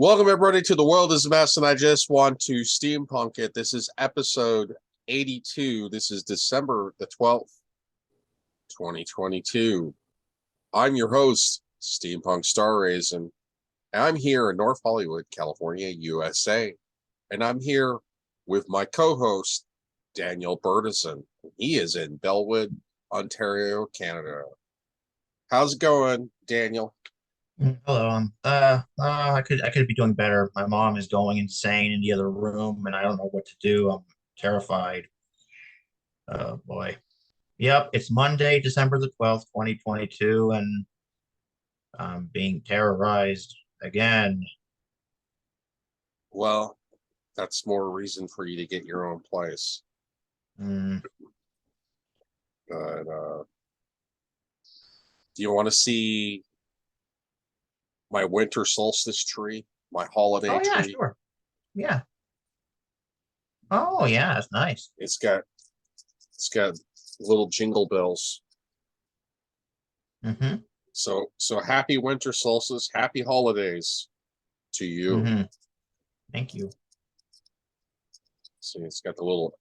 Welcome everybody to The World is a Mess, and I just want to steampunk it. This is episode 82. This is December the 12th, 2022. I'm your host, Steampunk Star Raisin. I'm here in North Hollywood, California, USA. And I'm here with my co-host, Daniel Bertison. He is in Bellwood, Ontario, Canada. How's it going, Daniel? Hello. I could be doing better. My mom is going insane in the other room, and I don't know what to do. I'm terrified. Oh boy. Yep, it's Monday, December the 12th, 2022, and I'm being terrorized again. Well, that's more reason for you to get your own place. Mm. But do you want to see my winter solstice tree, my holiday Oh yeah, tree? sure. Yeah. Oh yeah, that's nice. It's got little jingle bells. Mm-hmm. So happy winter solstice, happy holidays to you. Mm-hmm. Thank you. See, it's got the little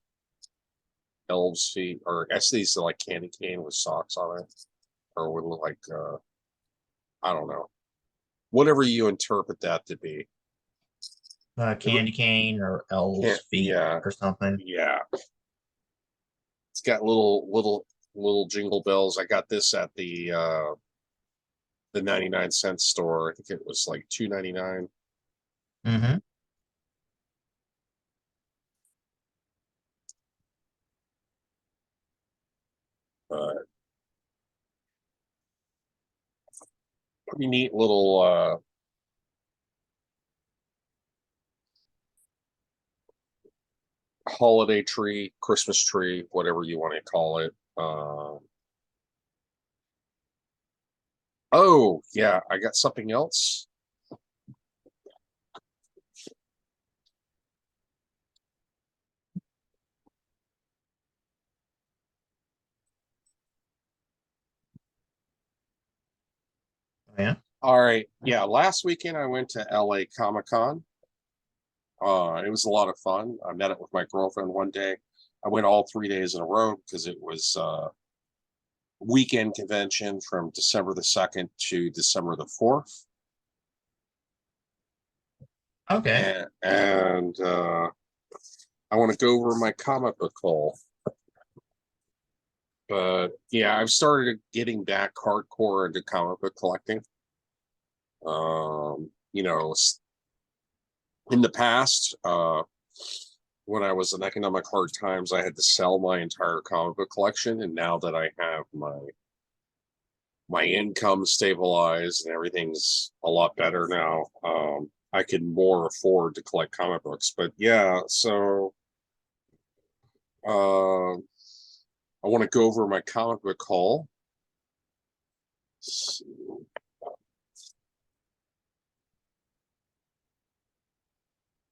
elves feet, or I guess these are like candy cane with socks on it, or with like I don't know, whatever you interpret that to be. Candy cane or elves feet Yeah, or something. yeah. It's got little jingle bells. I got this at the 99-cent store. I think it was like $2.99. Mm-hmm. Uh, Pretty neat little holiday tree, Christmas tree, whatever you want to call it. Oh yeah, I got something else. Oh, yeah. All right, yeah. Last weekend I went to LA Comic Con. It was a lot of fun. I met up with my girlfriend one day. I went all 3 days in a row because it was weekend convention from December the 2nd to December the 4th. Okay. And I want to go over my comic book haul. But yeah, I've started getting back hardcore into comic book collecting. You know, in the past, when I was in economic hard times, I had to sell my entire comic book collection, and now that I have my income stabilized and everything's a lot better now, I can more afford to collect comic books. But yeah, so uh, I want to go over my comic book haul.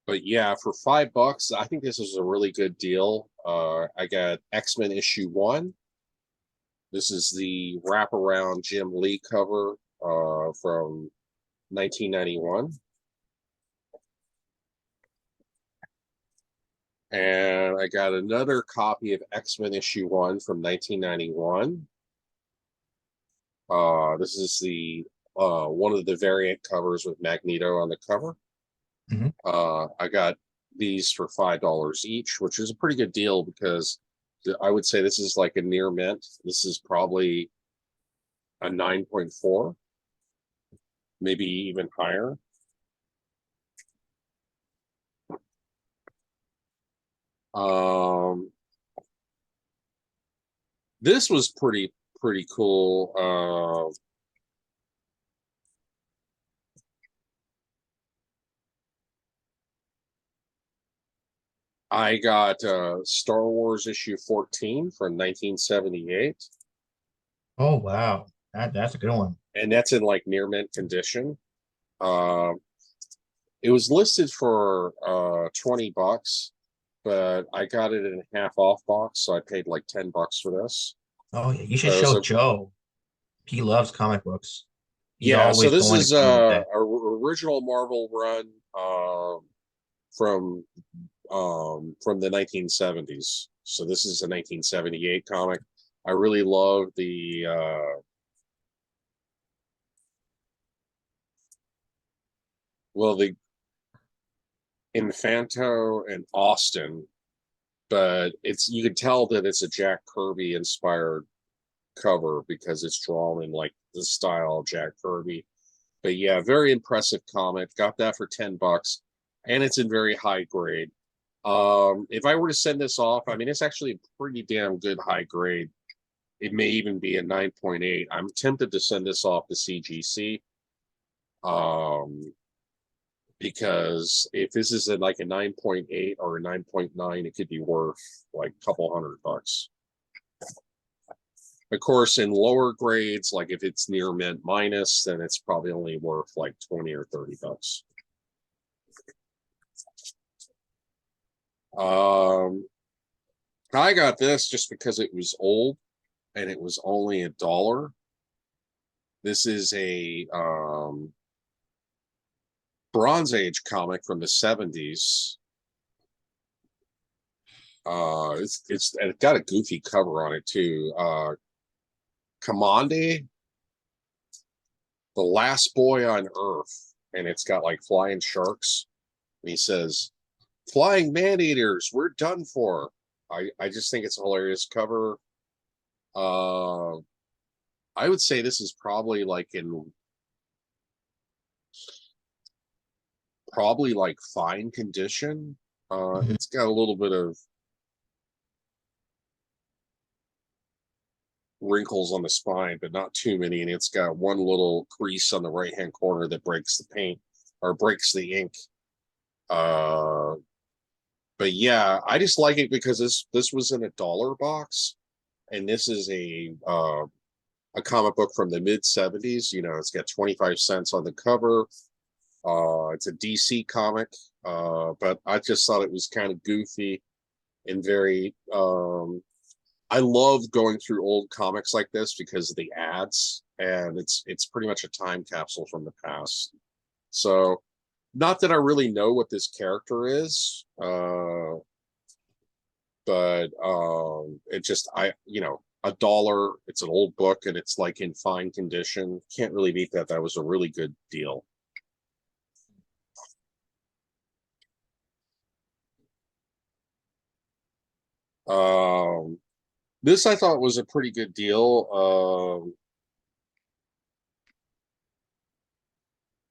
But yeah, for $5, I think this is a really good deal. I got X-Men issue 1. This is the wraparound Jim Lee cover from 1991. And I got another copy of X-Men issue 1 from 1991. This is the one of the variant covers with Magneto on the cover. Mm-hmm. I got these for $5 each, which is a pretty good deal because I would say this is like a near mint. This is probably a 9.4, maybe even higher. Um, this was pretty cool. I got Star Wars issue 14 from 1978, Oh wow. That's a good one. and that's in like near mint condition. Uh, it was listed for $20, but I got it in a half off box, so I paid like $10 for this. Oh yeah, you should So, show so Joe. He loves comic books. He's yeah, so always this going to is Comic Day. a original Marvel run from the 1970s. So this is a 1978 comic. I really love the the Infanto and Austin, but you can tell that it's a Jack Kirby inspired cover because it's drawn in like the style of Jack Kirby. But yeah, very impressive comic. Got that for $10, and it's in very high grade. If I were to send this off, I mean, it's actually a pretty damn good high grade. It may even be a 9.8. I'm tempted to send this off to CGC. Because if this is like a 9.8 or a 9.9, it could be worth like a couple $100. Of course, in lower grades, like if it's near mint minus, then it's probably only worth like 20 or $30. I got this just because it was old and it was only $1. This is a Bronze Age comic from the 70s. It's got a goofy cover on it too. Commande, the last boy on Earth, and it's got like flying sharks. And he says, "Flying man eaters, we're done for." I just think it's a hilarious cover. I would say this is probably like fine condition. It's got a little bit of wrinkles on the spine, but not too many. And it's got one little crease on the right hand corner that breaks the paint or breaks the ink. But yeah, I just like it because this was in a dollar box, and this is a comic book from the mid 70s. You know, it's got 25 cents on the cover. It's a DC comic, but I just thought it was kind of goofy and very. I love going through old comics like this because of the ads, and it's pretty much a time capsule from the past. So, not that I really know what this character is, but it just $1. It's an old book and it's like in fine condition. Can't really beat that. That was a really good deal. Um, this I thought was a pretty good deal.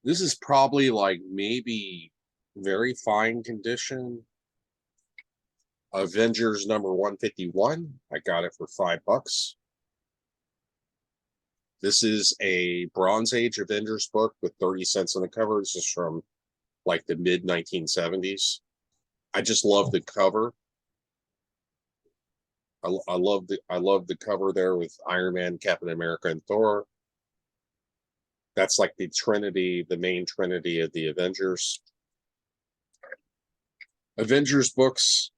This is probably like maybe very fine condition. Avengers number 151. I got it for $5. This is a Bronze Age Avengers book with 30 cents on the cover. This is from like the mid 1970s. I just love the cover. I love the cover there with Iron Man, Captain America, and Thor. That's like the Trinity, the main Trinity of the Avengers. Avengers books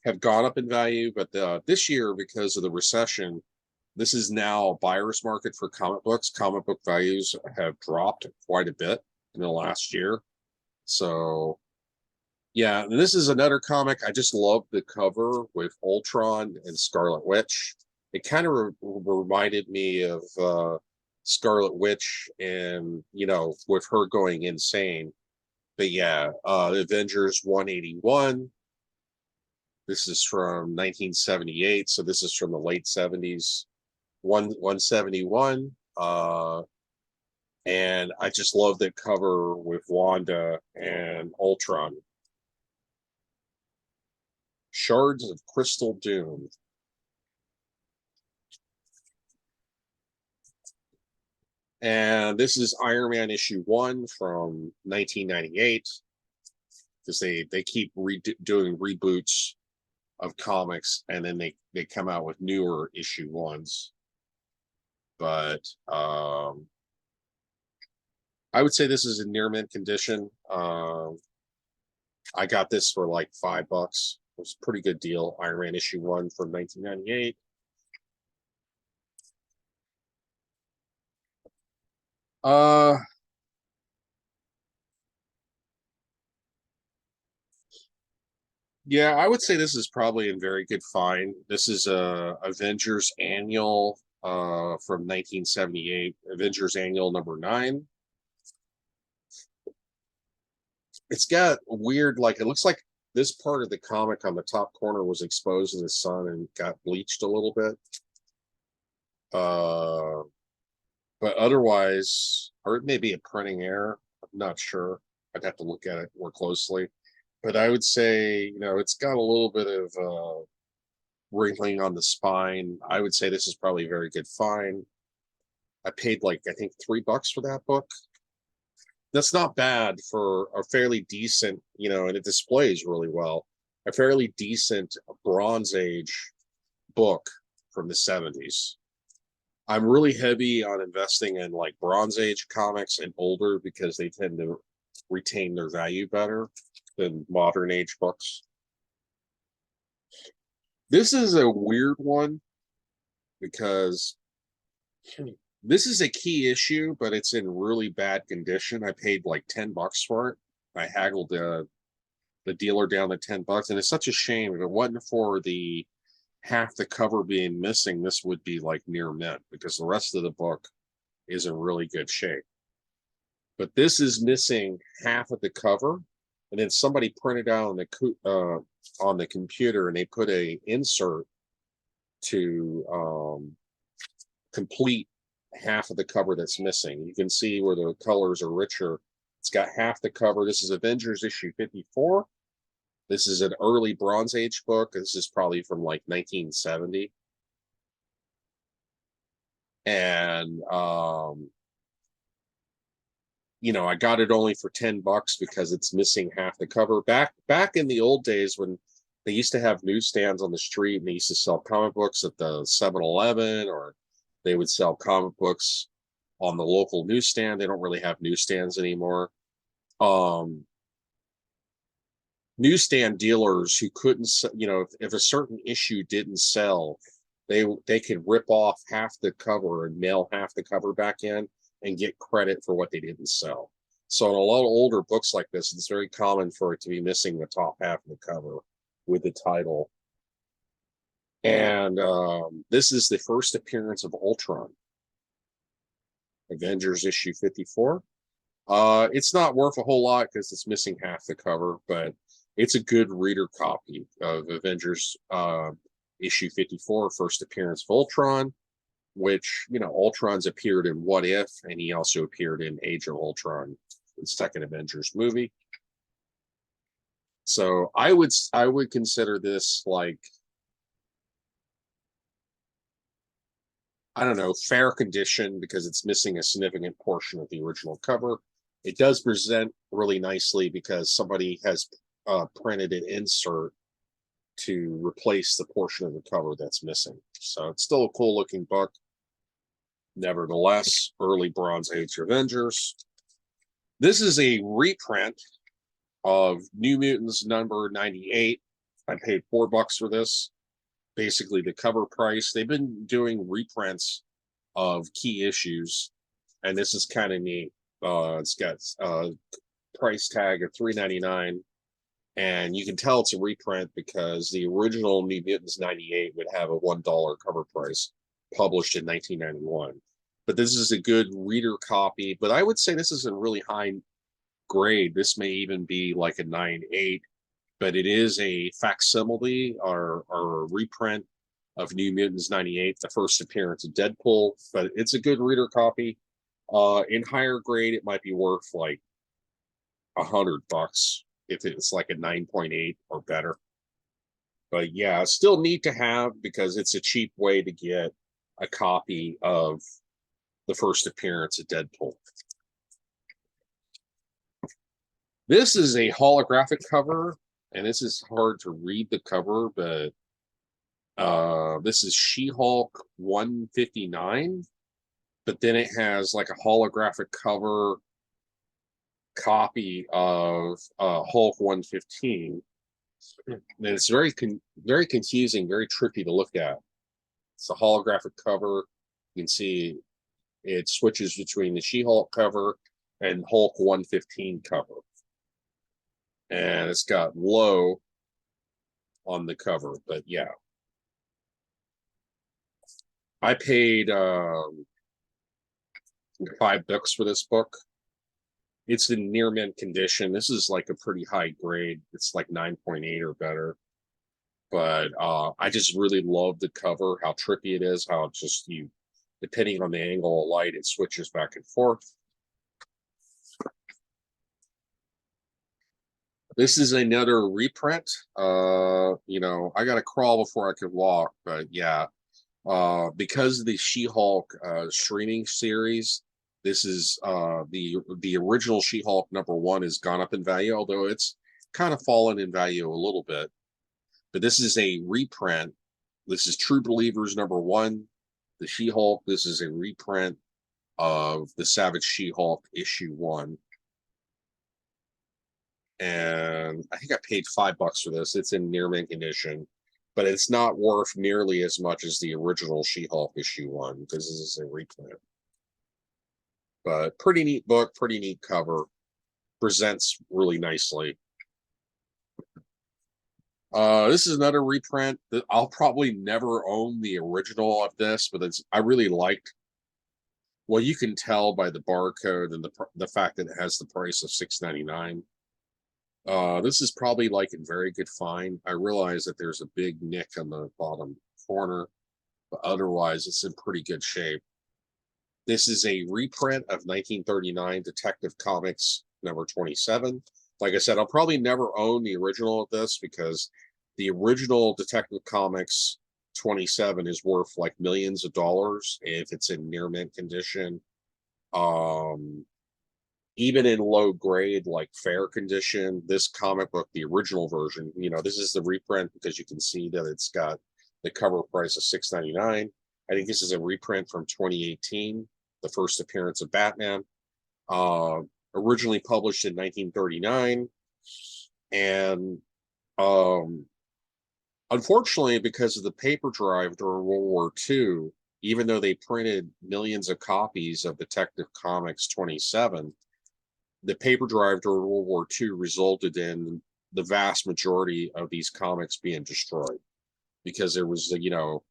have gone up in value, but this year, because of the recession, this is now a buyer's market for comic books. Comic book values have dropped quite a bit in the last year. So, yeah, and this is another comic. I just love the cover with Ultron and Scarlet Witch. It kind of reminded me of Scarlet Witch and, with her going insane. But yeah, Avengers 181. This is from 1978, so this is from the late 70s. 171. And I just love that cover with Wanda and Ultron. Shards of Crystal Doom. And this is Iron Man issue 1 from 1998. Because they keep doing reboots of comics, and then they come out with newer issue 1s. But I would say this is in near mint condition. I got this for like $5. It was a pretty good deal. Iron Man issue 1 from 1998. Yeah, I would say this is probably in very good find. This is a Avengers Annual from 1978, Avengers Annual number 9. It's got weird, like it looks like this part of the comic on the top corner was exposed in the sun and got bleached a little bit. Uh, but otherwise, or it may be a printing error. I'm not sure. I'd have to look at it more closely. But I would say, it's got a little bit of wrinkling on the spine. I would say this is probably a very good find. I paid like I think $3 for that book. That's not bad for a fairly decent, and it displays really well. A fairly decent Bronze Age book from the 70s. I'm really heavy on investing in like Bronze Age comics and older because they tend to retain their value better than modern age books. This is a weird one because this is a key issue, but it's in really bad condition. I paid like $10 for it. I haggled the dealer down to $10, and it's such a shame. If it wasn't for the half the cover being missing, this would be like near mint because the rest of the book is in really good shape. But this is missing half of the cover, and then somebody printed out on the computer, and they put a insert to complete half of the cover that's missing. You can see where the colors are richer. It's got half the cover. This is Avengers issue 54. This is an early Bronze Age book. This is probably from like 1970. And I got it only for $10 because it's missing half the cover. Back in the old days when they used to have newsstands on the street and they used to sell comic books at the 7-Eleven, or they would sell comic books on the local newsstand. They don't really have newsstands anymore. Newsstand dealers who couldn't, if a certain issue didn't sell, they could rip off half the cover and mail half the cover back in and get credit for what they didn't sell. So in a lot of older books like this, it's very common for it to be missing the top half of the cover with the title. And this is the first appearance of Ultron, Avengers issue 54. It's not worth a whole lot because it's missing half the cover, but it's a good reader copy of Avengers issue 54, first appearance of Ultron, which, Ultron's appeared in What If, and he also appeared in Age of Ultron, the second Avengers movie. So I would consider this like, I don't know, fair condition because it's missing a significant portion of the original cover. It does present really nicely because somebody has printed an insert to replace the portion of the cover that's missing. So it's still a cool looking book. Nevertheless, early Bronze Age Avengers. This is a reprint of New Mutants number 98. I paid $4 for this. Basically the cover price. They've been doing reprints of key issues, and this is kind of neat. It's got a price tag of $3.99, and you can tell it's a reprint because the original New Mutants 98 would have a $1 cover price, published in 1991. But this is a good reader copy, but I would say this is a really high grade. This may even be like a 9.8, but it is a facsimile or a reprint of New Mutants 98, the first appearance of Deadpool, but it's a good reader copy. In higher grade, it might be worth like $100 if it's like a 9.8 or better. But yeah, still neat to have because it's a cheap way to get a copy of the first appearance of Deadpool. This is a holographic cover, and this is hard to read the cover, but this is She-Hulk 159, but then it has like a holographic cover copy of Hulk 115. And it's very confusing, very tricky to look at. It's a holographic cover. You can see it switches between the She-Hulk cover and Hulk 115 cover. And it's got low on the cover. But yeah, I paid $5 for this book. It's in near mint condition. This is like a pretty high grade. It's like 9.8 or better. But I just really love the cover, how trippy it is, how it just you, depending on the angle of light, it switches back and forth. This is another reprint. You know, I got to crawl before I could walk, but yeah, because of the She-Hulk streaming series, this is the original She-Hulk #1 has gone up in value, although it's kind of fallen in value a little bit. But this is a reprint. This is True Believers #1, the She-Hulk. This is a reprint of the Savage She-Hulk issue 1. And I think I paid $5 for this. It's in near mint condition, but it's not worth nearly as much as the original She-Hulk issue 1 because this is a reprint. But pretty neat book, pretty neat cover, presents really nicely. This is another reprint that I'll probably never own the original of this, but I really liked. Well, you can tell by the barcode and the fact that it has the price of $6.99. This is probably like in very good fine. I realize that there's a big nick on the bottom corner, but otherwise it's in pretty good shape. This is a reprint of 1939 Detective Comics #27. Like I said, I'll probably never own the original of this because the original Detective Comics 27 is worth like millions of dollars if it's in near mint condition. Even in low grade, like fair condition, this comic book, the original version, you know, this is the reprint because you can see that it's got the cover price of $6.99. I think this is a reprint from 2018, the first appearance of Batman, originally published in 1939. And unfortunately, because of the paper drive during World War II, even though they printed millions of copies of Detective Comics 27, the paper drive during World War II resulted in the vast majority of these comics being destroyed because there was, you know,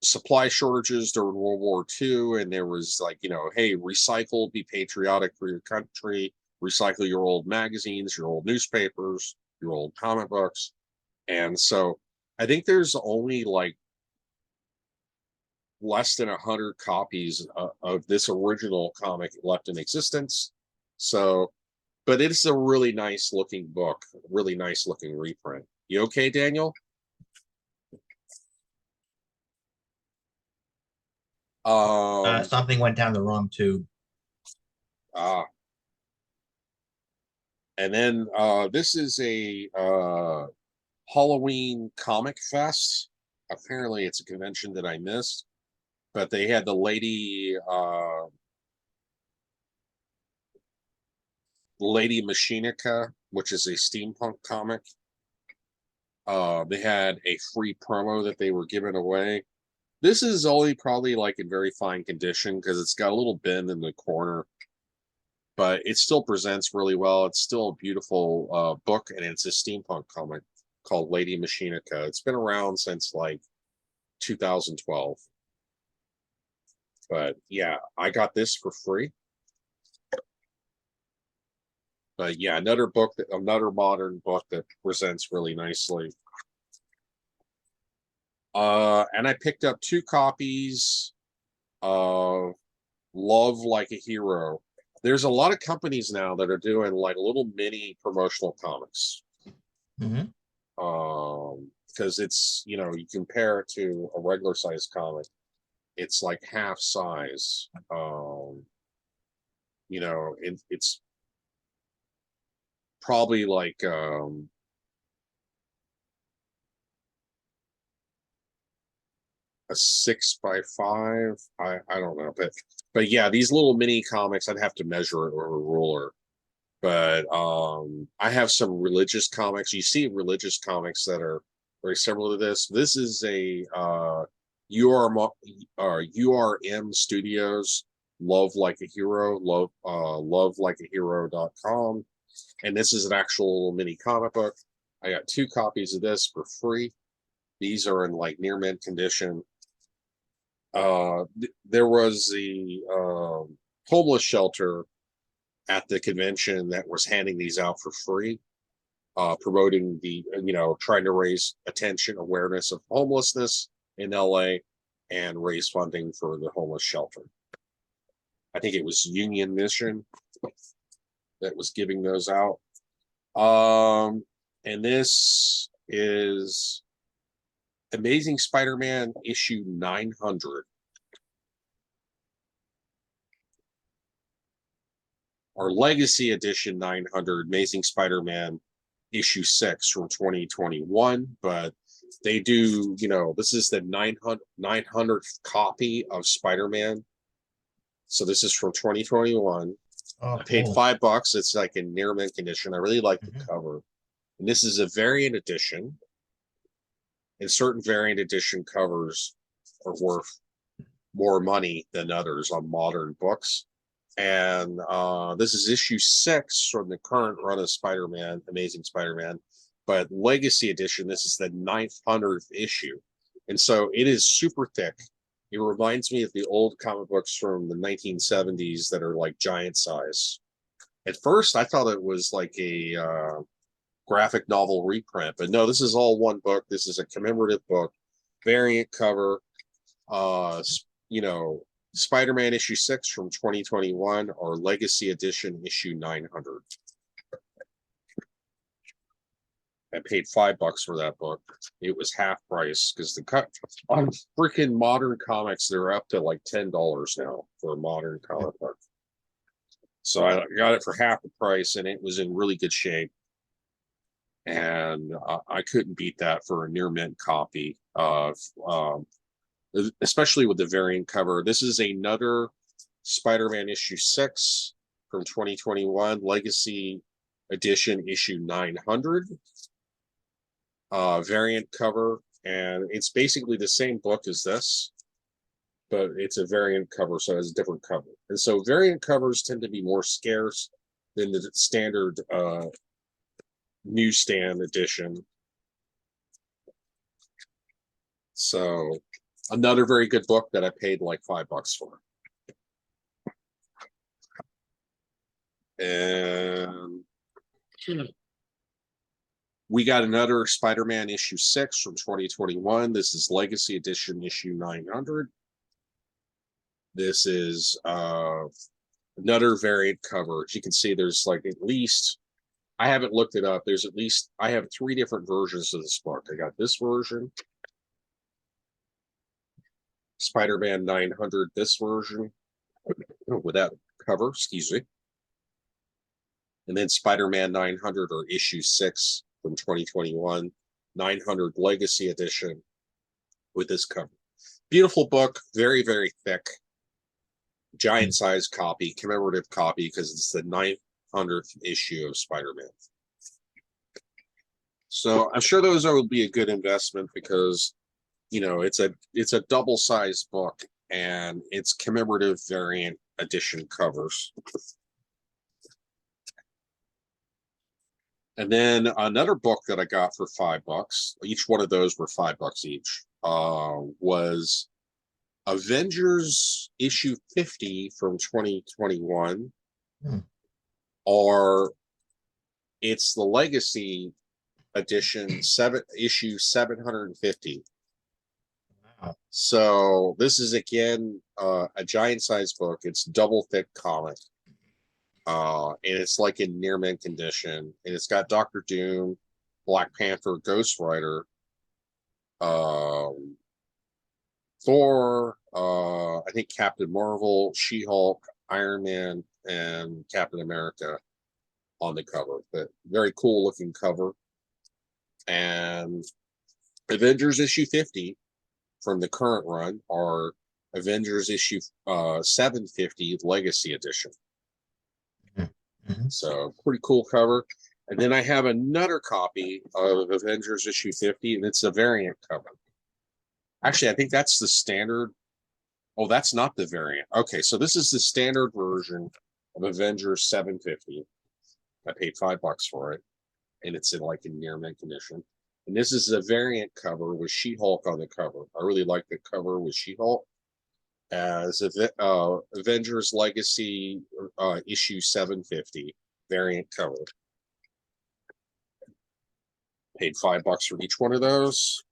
supply shortages during World War II, and there was like, you know, hey, recycle, be patriotic for your country, recycle your old magazines, your old newspapers, your old comic books. And so I think there's only like less than 100 copies of this original comic left in existence. So, but it's a really nice looking book, really nice looking reprint. You okay, Daniel? Something went down the wrong tube. Uh, and then this is a Halloween Comic Fest. Apparently, it's a convention that I missed, but they had the Lady Machinica, which is a steampunk comic. They had a free promo that they were giving away. This is only probably like in very fine condition because it's got a little bend in the corner, but it still presents really well. It's still a beautiful book, and it's a steampunk comic called Lady Machinica. It's been around since like 2012. But yeah, I got this for free. But yeah, another modern book that presents really nicely. And I picked up 2 copies of Love Like a Hero. There's a lot of companies now that are doing like little mini promotional comics. Mm-hmm. Because it's, you know, you compare it to a regular size comic, it's like half size. You know, it's probably like a 6x5. I don't know, but yeah, these little mini comics, I'd have to measure it with a ruler. But I have some religious comics. You see religious comics that are very similar to this. This is a URM Studios Love Like a Hero, lovelikeahero.com. And this is an actual mini comic book. I got 2 copies of this for free. These are in like near mint condition. There was the homeless shelter at the convention that was handing these out for free, promoting the, trying to raise attention, awareness of homelessness in LA and raise funding for the homeless shelter. I think it was Union Mission that was giving those out. And this is Amazing Spider-Man issue 900. Our Legacy Edition 900, Amazing Spider-Man issue 6 from 2021. But they do, this is the 900th copy of Spider-Man. So this is from 2021. Oh, I paid cool. $5. It's like in near mint condition. I really like the Mhm. cover. And this is a variant edition. And certain variant edition covers are worth more money than others on modern books. And this is issue 6 from the current run of Spider-Man, Amazing Spider-Man. But Legacy Edition, this is the 900th issue. And so it is super thick. It reminds me of the old comic books from the 1970s that are like giant size. At first, I thought it was like a graphic novel reprint, but no, this is all one book. This is a commemorative book, variant cover. Spider-Man issue 6 from 2021 or Legacy Edition issue 900. I paid $5 for that book. It was half price because the cut on freaking modern comics, they're up to like $10 now for a modern comic book. So I got it for half the price, and it was in really good shape. And I couldn't beat that for a near mint copy of, especially with the variant cover. This is another Spider-Man issue 6 from 2021, Legacy Edition issue 900. Variant cover, and it's basically the same book as this, but it's a variant cover, so it has a different cover. And so variant covers tend to be more scarce than the standard newsstand edition. So another very good book that I paid like $5 for. And we got another Spider-Man issue 6 from 2021. This is Legacy Edition issue 900. This is another variant cover. As you can see, there's like at least, I haven't looked it up. There's at least, I have 3 different versions of this book. I got this version, Spider-Man 900, this version without cover, excuse me. And then Spider-Man 900 or issue 6 from 2021, 900 Legacy Edition with this cover. Beautiful book, very, very thick, giant size copy, commemorative copy, because it's the 900th issue of Spider-Man. So I'm sure those will be a good investment because, it's a double-sized book and it's commemorative variant edition covers. And then another book that I got for $5, each one of those were $5 each, was Avengers issue 50 from 2021, or it's the Legacy Edition issue 750. Wow. So this is again a giant size book. It's double thick comic. And it's like in near mint condition, and it's got Doctor Doom, Black Panther, Ghost Rider, Thor, I think Captain Marvel, She-Hulk, Iron Man, and Captain America on the cover. But very cool looking cover. And Avengers issue 50 from the current run are Avengers issue 750 Legacy Edition. So pretty cool cover. And then I have another copy of Avengers issue 50, and it's a variant cover. Actually, I think that's the standard. Oh, that's not the variant. Okay, so this is the standard version of Avengers 750. I paid $5 for it. and it's in like a near mint condition. And this is a variant cover with She-Hulk on the cover. I really like the cover with She-Hulk as Avengers Legacy issue 750 variant cover. Paid $5 for each one of those.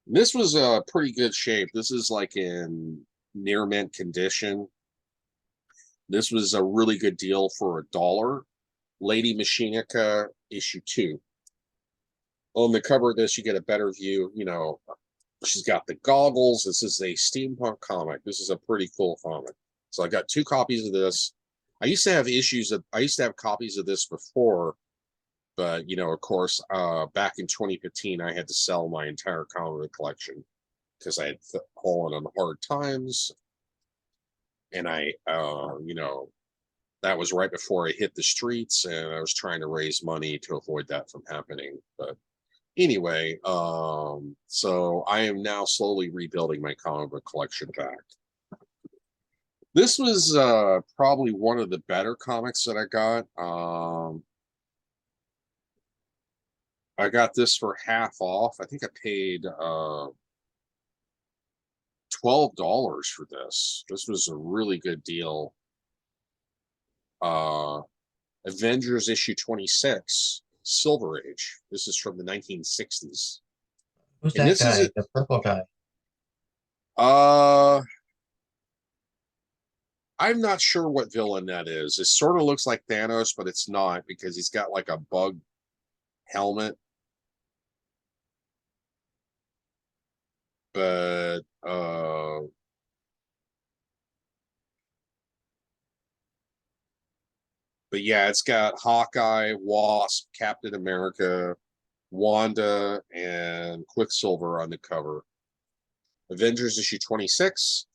This was a pretty good shape. This is like in near mint condition. This was a really good deal for $1. Lady Machinica issue 2. On the cover of this, you get a better view. You know, she's got the goggles. This is a steampunk comic. This is a pretty cool comic. So I got 2 copies of this. I used to have copies of this before, but you know, of course, back in 2015, I had to sell my entire comic collection because I had fallen on hard times, and you know, that was right before I hit the streets, and I was trying to raise money to avoid that from happening. But anyway, so I am now slowly rebuilding my comic book collection back. This was probably one of the better comics that I got. I got this for half off. I think I paid $12 for this. This was a really good deal. Avengers issue 26, Silver Age. This is from the 1960s. Who's And that this guy? is The purple guy. I'm not sure what villain that is. It sort of looks like Thanos, but it's not because he's got like a bug helmet. But yeah, it's got Hawkeye, Wasp, Captain America, Wanda, and Quicksilver on the cover. Avengers issue 26.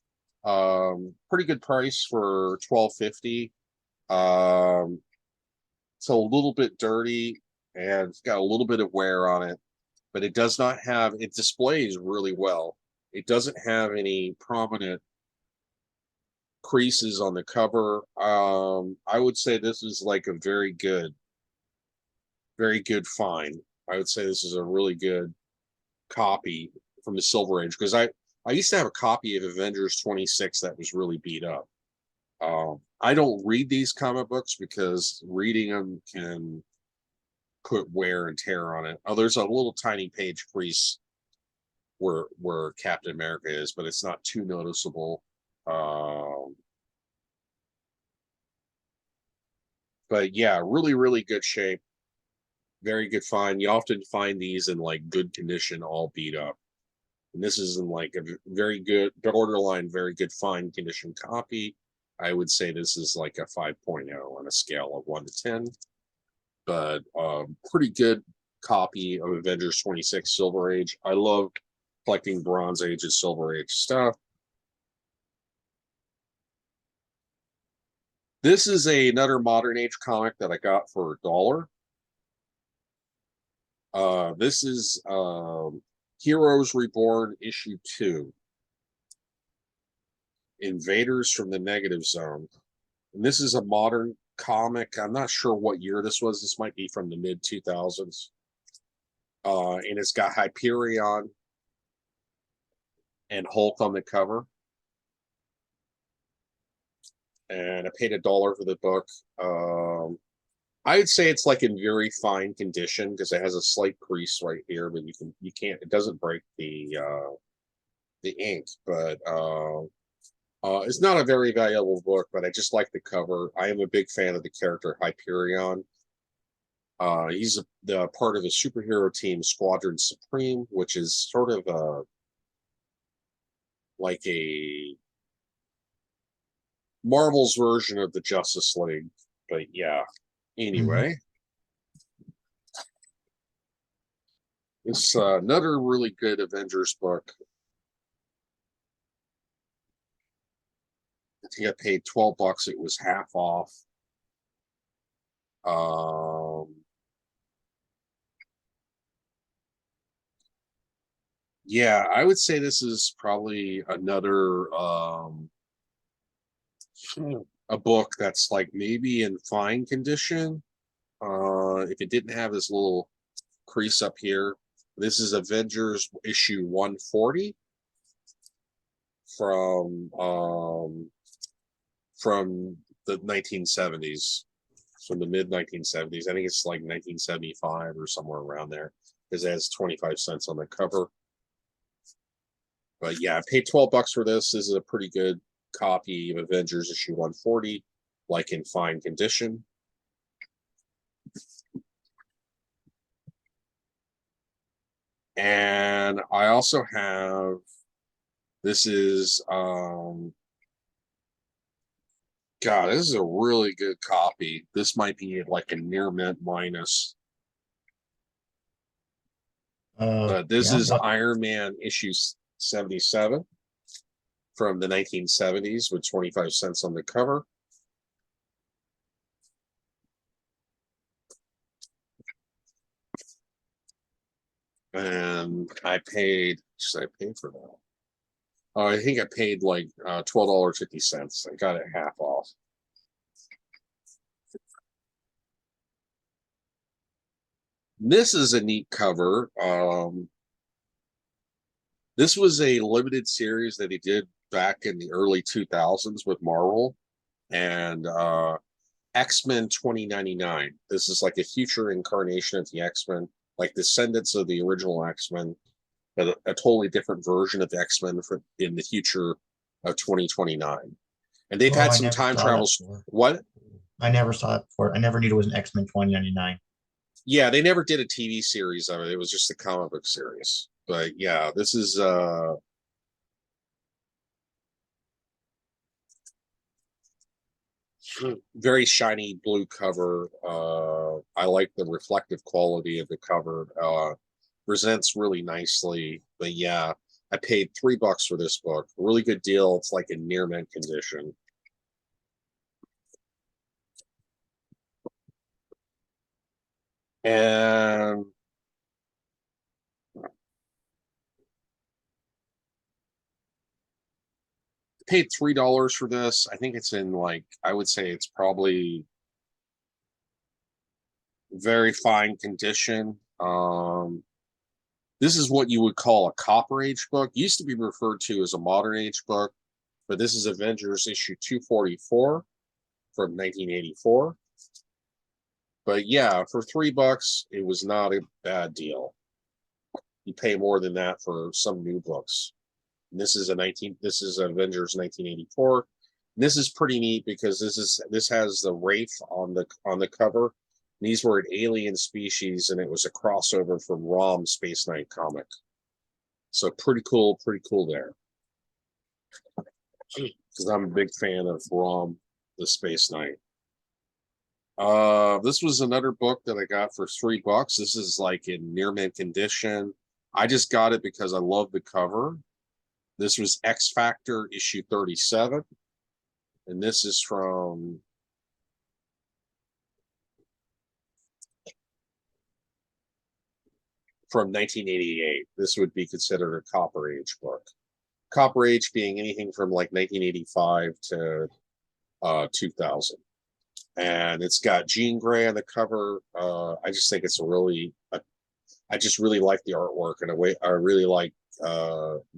Pretty good price for $12.50. It's a little bit dirty and it's got a little bit of wear on it, but it does not have, it displays really well. It doesn't have any prominent creases on the cover. I would say this is like a very good find. I would say this is a really good copy from the Silver Age because I used to have a copy of Avengers 26 that was really beat up. I don't read these comic books because reading them can put wear and tear on it. Oh, there's a little tiny page crease where Captain America is, but it's not too noticeable. But yeah, really good shape. Very good find. You often find these in like good condition, all beat up. And this is in like a very good, borderline, very good fine condition copy. I would say this is like a 5.0 on a scale of 1 to 10. But pretty good copy of Avengers 26 Silver Age. I love collecting Bronze Age and Silver Age stuff. This is another Modern Age comic that I got for $1. This is Heroes Reborn issue 2. Invaders from the Negative Zone. And this is a modern comic. I'm not sure what year this was. This might be from the mid 2000s. And it's got Hyperion and Hulk on the cover. And I paid $1 for the book. I'd say it's like in very fine condition because it has a slight crease right here, but you can't, it doesn't break the ink, but it's not a very valuable book, but I just like the cover. I am a big fan of the character Hyperion. He's the part of the superhero team Squadron Supreme, which is sort of like a Marvel's version of the Justice League. But yeah, anyway. It's another really good Avengers book. I think I paid $12. It was half off. Yeah, I would say this is probably another a book that's like maybe in fine condition. If it didn't have this little crease up here, this is Avengers issue 140 from the 1970s, from the mid 1970s. I think it's like 1975 or somewhere around there, because it has 25 cents on the cover. But yeah, I paid $12 for this. This is a pretty good copy of Avengers issue 140, like in fine condition. And I also have, this is God, this is a really good copy. This might be like a near mint minus. This Yeah, is what? Iron Man issue 77 from the 1970s with 25 cents on the cover. And I paid, should I pay for that? Oh, I think I paid like $12.50. I got it half off. This is a neat cover. This was a limited series that he did back in the early 2000s with Marvel, and X-Men 2099. This is like a future incarnation of the X-Men, like descendants of the original X-Men, but a totally different version of X-Men in the future of 2029. And they've Oh, had I some never time saw that travels. before. What? I never saw it before. I never knew it was an X-Men 2099. Yeah, they never did a TV series of it. It was just a comic book series. But yeah, this is very shiny blue cover. I like the reflective quality of the cover. Presents really nicely. But yeah, I paid $3 for this book. Really good deal. It's like in near mint condition. And paid $3 for this. I think it's in like, I would say it's probably very fine condition. This is what you would call a Copper Age book. Used to be referred to as a Modern Age book, but this is Avengers issue 244 from 1984. But yeah, for $3, it was not a bad deal. You pay more than that for some new books. And this is this is Avengers 1984. This is pretty neat because this has the Wraith on the cover. These were an alien species, and it was a crossover from ROM Space Knight comic. So pretty cool there. Because I'm a big fan of ROM, the Space Knight. This was another book that I got for $3. This is like in near mint condition. I just got it because I love the cover. This was X Factor issue 37. And this is from from 1988. This would be considered a Copper Age book. Copper Age being anything from like 1985 to 2000. And it's got Jean Grey on the cover. I just think it's I just really like the artwork, and I really like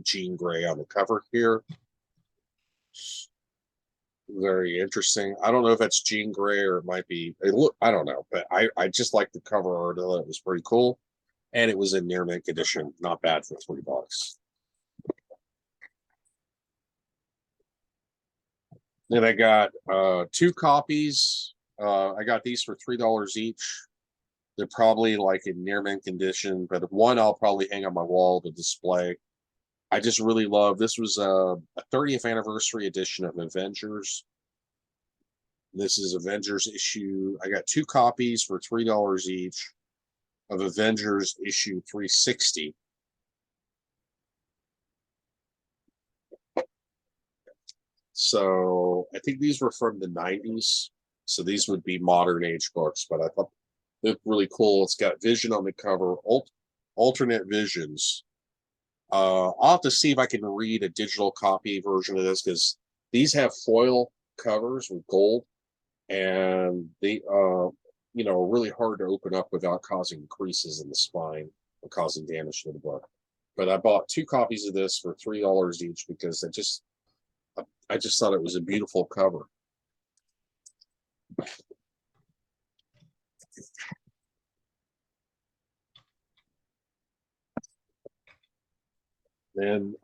Jean Grey on the cover here. Very interesting. I don't know if that's Jean Grey or it might be. I don't know, but I just like the cover art. It was pretty cool, and it was in near mint condition. Not bad for $3. Then I got two copies. I got these for $3 each. They're probably like in near mint condition, but one I'll probably hang on my wall to display. I just really love this. Was a 30th anniversary edition of Avengers. This is Avengers issue. I got two copies for $3 each of Avengers issue 360. So I think these were from the 90s. So these would be modern age books, but I thought they're really cool. It's got Vision on the cover, alternate visions. I'll have to see if I can read a digital copy version of this, because these have foil covers with gold, and really hard to open up without causing creases in the spine or causing damage to the book. But I bought 2 copies of this for $3 each because I just thought it was a beautiful cover. Then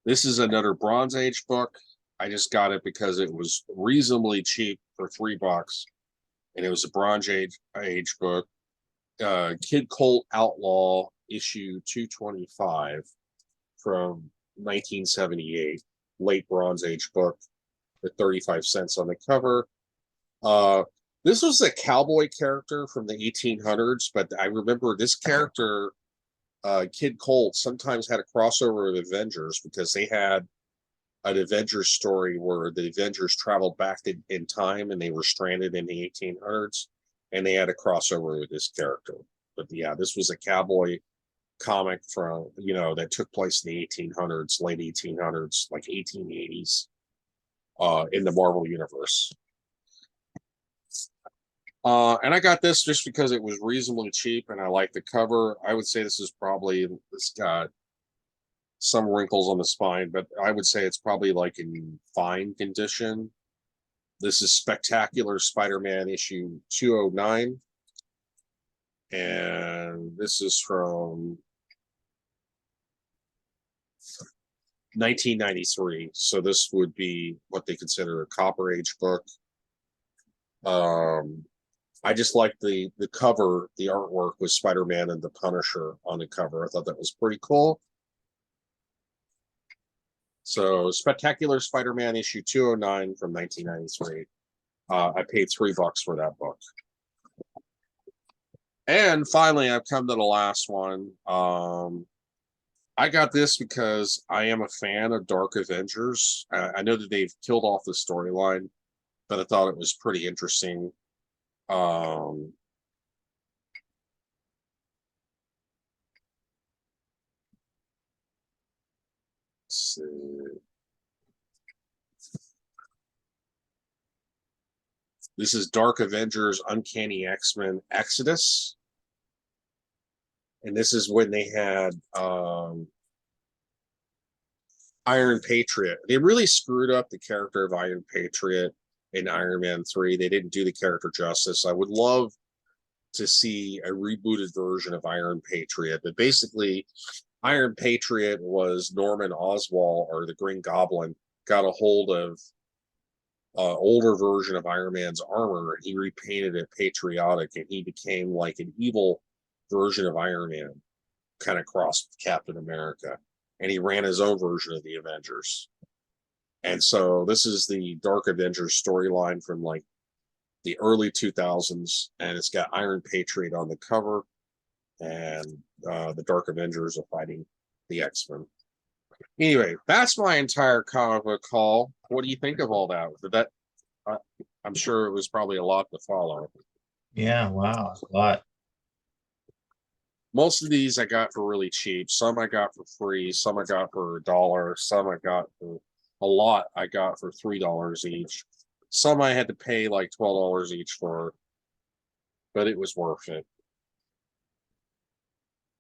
this is another Bronze Age book. I just got it because it was reasonably cheap for $3, and it was a Bronze Age book. Kid Colt Outlaw issue 225 from 1978, late Bronze Age book with 35 cents on the cover. This was a cowboy character from the 1800s, but I remember this character, Kid Colt, sometimes had a crossover with Avengers because they had an Avengers story where the Avengers traveled back in time and they were stranded in the 1800s, and they had a crossover with this character. But yeah, this was a cowboy comic from that took place in the 1800s, late 1800s, like 1880s, in the Marvel universe. And I got this just because it was reasonably cheap and I like the cover. I would say it's got some wrinkles on the spine, but I would say it's probably like in fine condition. This is Spectacular Spider-Man issue 209. And this is from 1993. So this would be what they consider a Copper Age book. I just like the cover, the artwork with Spider-Man and the Punisher on the cover. I thought that was pretty cool. So Spectacular Spider-Man issue 209 from 1993. I paid $3 for that book. And finally, I've come to the last one. I got this because I am a fan of Dark Avengers. I know that they've killed off the storyline, but I thought it was pretty interesting. See. This is Dark Avengers Uncanny X-Men Exodus. And this is when they had Iron Patriot. They really screwed up the character of Iron Patriot in Iron Man 3. They didn't do the character justice. I would love to see a rebooted version of Iron Patriot, but basically Iron Patriot was Norman Oswald, or the Green Goblin, got a hold of older version of Iron Man's armor, and he repainted it patriotic, and he became like an evil version of Iron Man, kind of crossed Captain America, and he ran his own version of the Avengers. And so this is the Dark Avengers storyline from like the early 2000s, and it's got Iron Patriot on the cover, and the Dark Avengers are fighting the X-Men. Anyway, that's my entire comic book haul. What do you think of all that? I'm sure it was probably a lot to follow. Yeah, wow, a lot. Most of these I got for really cheap. Some I got for free. Some I got for $1. Some I got for a lot. I got for $3 each. Some I had to pay like $12 each for, but it was worth it.